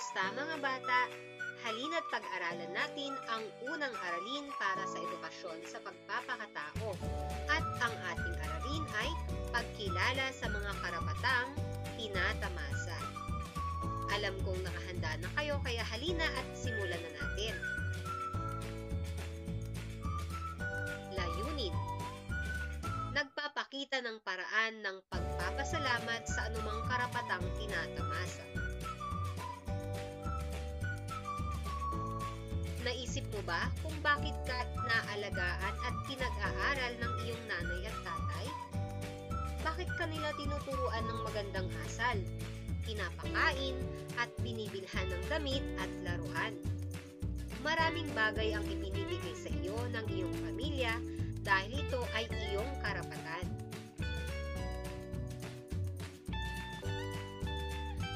Kamusta mga bata? Halina't pag-aralan natin ang unang aralin para sa edukasyon sa pagpapakatao. At ang ating aralin ay pagkilala sa mga karapatang tinatamasa. Alam kong nakahanda na kayo kaya halina at simulan na natin. Layunin: nagpapakita ng paraan ng pagpapasalamat sa anumang karapatang tinatamasa. Naisip mo ba kung bakit ka naalagaan at pinag-aaral ng iyong nanay at tatay? Bakit kanila tinuturuan ng magandang asal, pinapakain at binibilhan ng damit at laruan? Maraming bagay ang ibinibigay sa iyo ng iyong pamilya dahil ito ay iyong karapatan.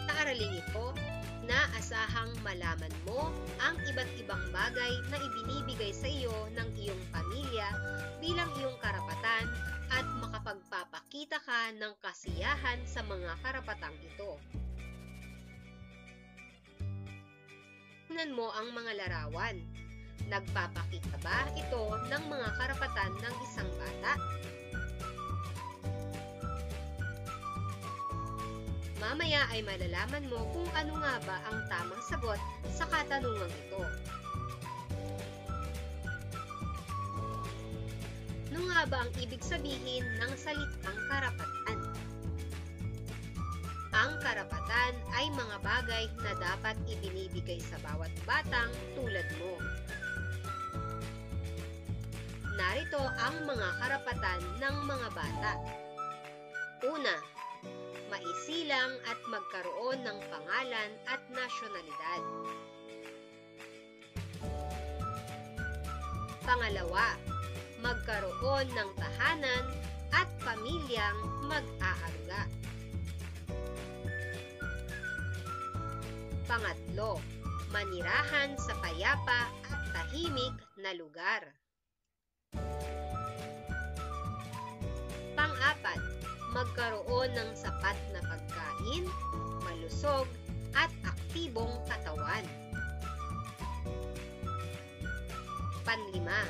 Sa araling ito, inaasahang malaman mo ang iba't ibang bagay na ibinibigay sa iyo ng iyong pamilya bilang iyong karapatan at makapagpapakita ka ng kasiyahan sa mga karapatang ito. Tingnan mo ang mga larawan. Nagpapakita ba ito ng mga karapatan ng isang bata? Mamaya ay malalaman mo kung ano nga ba ang tamang sagot sa katanungang ito. Ano nga ba ang ibig sabihin ng salitang karapatan? Ang karapatan ay mga bagay na dapat ibinibigay sa bawat batang tulad mo. Narito ang mga karapatan ng mga bata. Una, maisilang at magkaroon ng pangalan at nasyonalidad. Pangalawa, magkaroon ng tahanan at pamilyang mag-aaruga. Pangatlo, manirahan sa payapa at tahimik na lugar. Pang-apat, magkaroon ng sapat na pagkain, malusog, at aktibong katawan. Panlima,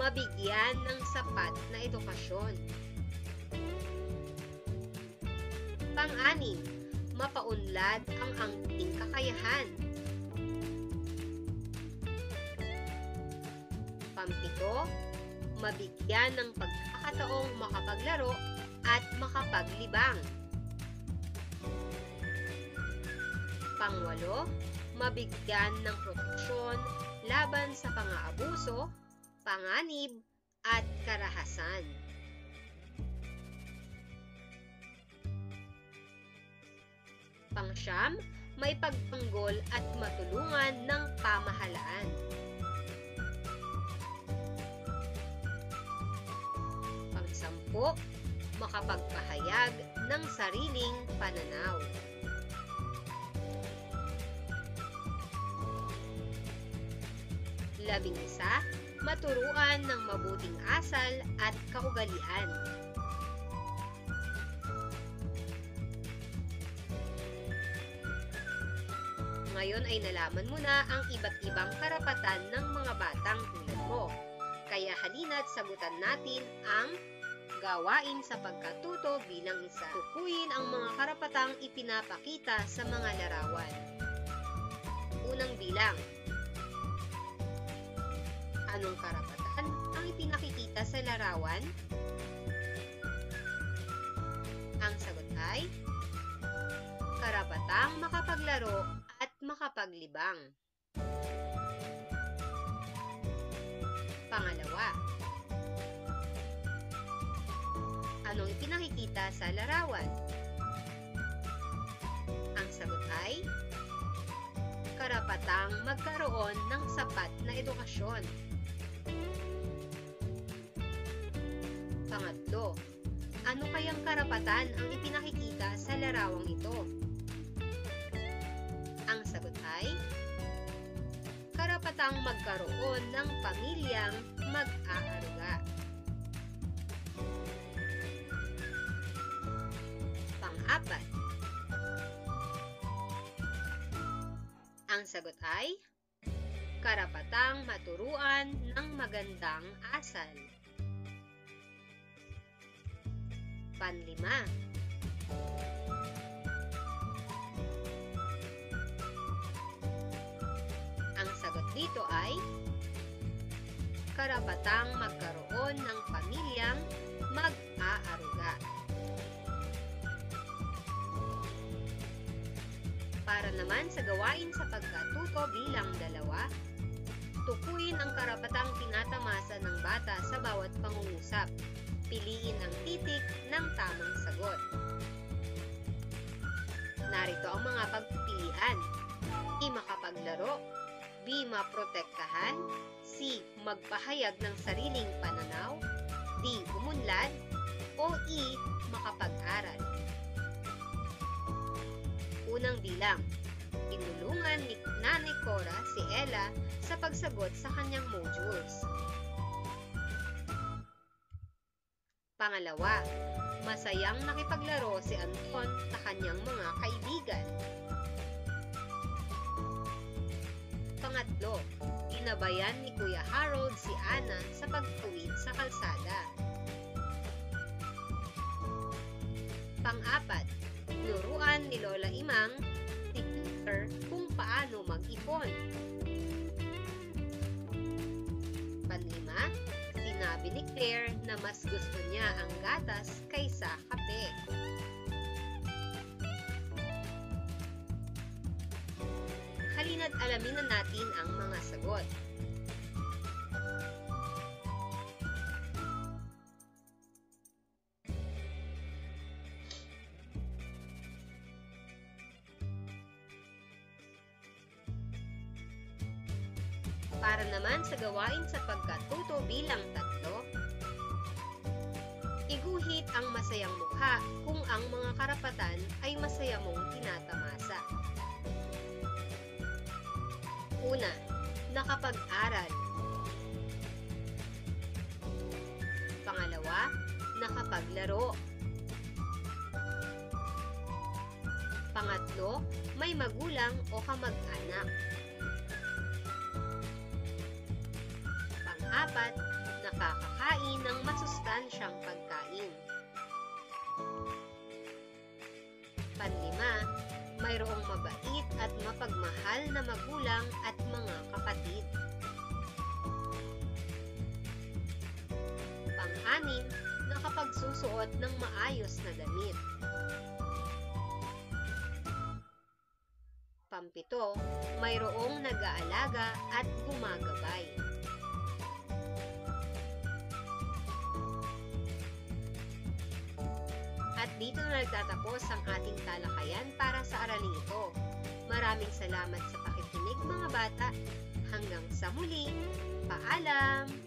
mabigyan ng sapat na edukasyon. Pang-anim, mapaunlad ang angking kakayahan. Pampito, mabigyan ng pagkakataong makapaglaro at makapaglibang. Pangwalo, mabigyan ng proteksyon laban sa pang-aabuso, panganib, at karahasan. Pangsyam, may pagtanggol at matulungan ng pamahalaan. Pang-sampu, makapagpahayag ng sariling pananaw. Labing-isa, maturuan ng mabuting asal at kaugalian. Ngayon ay nalaman mo na ang iba't ibang karapatan ng mga batang tulad mo. Kaya halina't sagutan natin ang gawain sa pagkatuto bilang isa. Tukuyin ang mga karapatang ipinapakita sa mga larawan. Unang bilang. Anong karapatan ang ipinakikita sa larawan? Ang sagot ay karapatang makapaglaro at makapaglibang. Pangalawa, anong ipinakikita sa larawan? Ang sagot ay karapatang magkaroon ng sapat na edukasyon. Pangatlo, ano kayang karapatan ang ipinakikita sa larawang ito? Ang sagot ay karapatang magkaroon ng pamilyang mag-aaruga. Pang-apat, Ang sagot ay karapatang maturuan ng magandang asal. Panlima. Ang sagot dito ay karapatang magkaroon ng pamilyang mag-aaruga. Para naman sa gawain sa pagkatuto bilang 2, tukuyin ang karapatang tinatamasa ng bata sa bawat pangungusap. Piliin ang titik ng tamang sagot. Narito ang mga pagpipilian. A. Makapaglaro. B. Maprotektahan. C. Magpahayag ng sariling pananaw. D. Umunlad. O E. Makapag-aral. Unang bilang. Tinulungan ni Nanay Cora si Ella sa pagsagot sa kanyang modules. Pangalawa, masayang nakipaglaro si Anton sa kanyang mga kaibigan. Pangatlo, ginabayan ni Kuya Harold si Anna sa pagtuwid sa kalsada. Pang-apat, nuruan ni Lola Imang si Peter kung paano mag-ipon. Panlima, sinabi ni Claire na mas gusto niya ang gatas kaysa kape. Halina't alamin na natin ang mga sagot. Para naman sa gawain sa pagkatuto bilang 3, iguhit ang masayang mukha kung ang mga karapatan ay masaya mong tinatamasa. Una, nakapag-aral. Pangalawa, nakapaglaro. Pangatlo, may magulang o kamag-anak. Pang-apat, nakakakain ng masustansyang pagkain. Panlima, mayroong mabait at mapagmahal na magulang at mga kapatid. Pang-anim, nakapagsusuot ng maayos na damit. Pang-7, mayroong nag-aalaga at gumagabay. At dito na nagtatapos ang ating talakayan para sa araling ito. Maraming salamat sa pakikinig mga bata. Hanggang sa muli, paalam!